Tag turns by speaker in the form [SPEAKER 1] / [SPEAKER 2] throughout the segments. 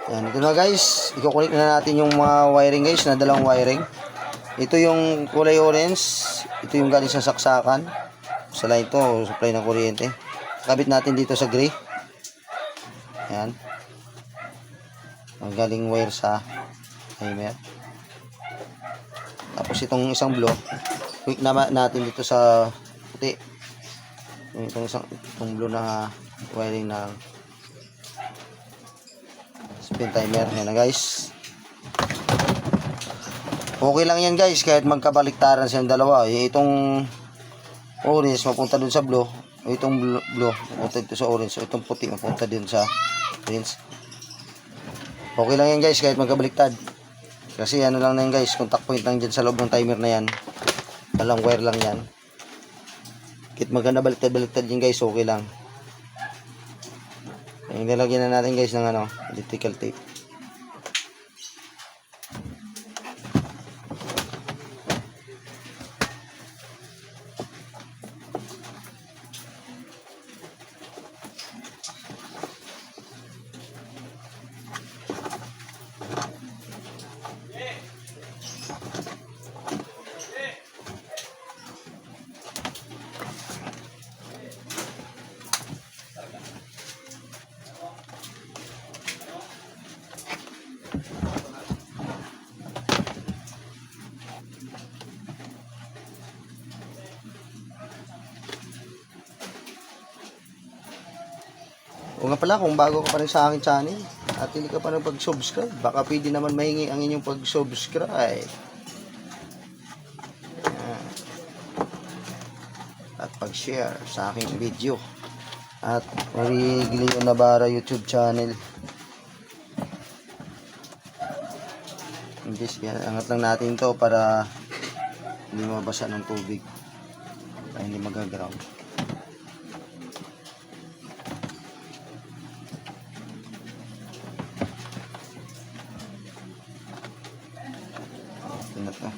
[SPEAKER 1] Yan, ito na guys. Iko-connect na natin yung mga wiring guys, na dalawang wiring. Ito yung kulay orange. Ito yung galing sa saksakan. Sa line to, supply ng kuryente. Kabit natin dito sa gray. Yan. Ang galing wire sa timer. Tapos itong isang blue, quick na natin dito sa puti. Itong blue na wiring ng spin timer. Yan na guys. Okay lang yan guys, kahit magkabaliktaran silang dalawa. Itong orange mapunta dun sa blue, itong blue mapunta dito sa orange, so itong puti mapunta din sa orange. Okay lang yan guys, kahit magkabaliktad. Kasi ano lang na yan guys, contact point lang dyan sa loob ng timer na yan. Walang wire lang yan. Kahit maganda baliktad yan guys, okay lang. Nilagyan na natin guys ng electrical tape. O nga pala, kung bago ka pa rin sa akin channel at hindi ka pa rin pag-subscribe, baka pwede naman mahingi ang inyong pag-subscribe at pag-share sa aking video at Origlio Navarra YouTube channel. Angat lang natin to para hindi mabasa ng tubig, para hindi magaground. Ito na to.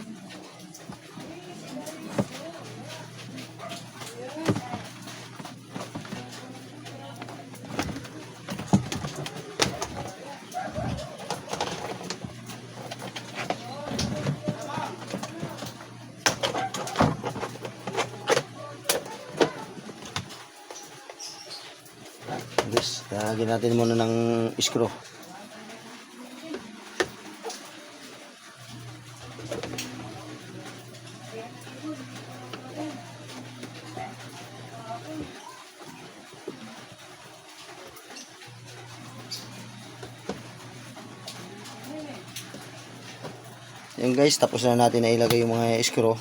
[SPEAKER 1] Guys, lagyan natin muna ng screw. Yan guys, tapos na natin na ilagay yung mga screw.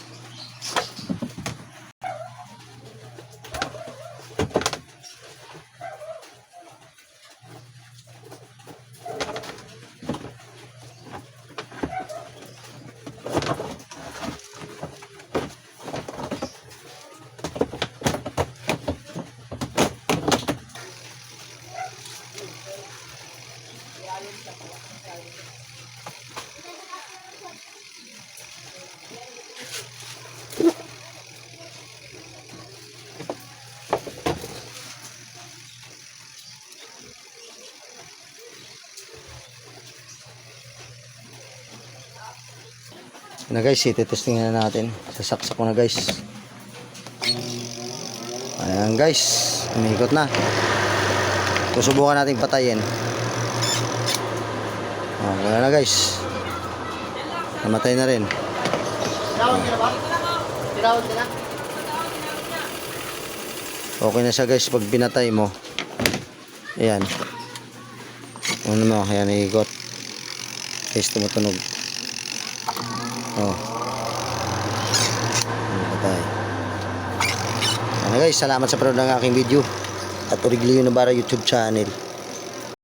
[SPEAKER 1] Na guys, ititesting na natin. Sasaksak ko na guys. Ayan guys, umikot na. Susubukan natin patayin. Wala na guys. Namatay na rin. Okay na siya guys pag pinatay mo. Ayan. Ano mo, ayan, ikot. Guys, tumutunog. Oh. Patay. Ano guys, salamat sa panonood ng aking video at Origlio Navarra YouTube channel.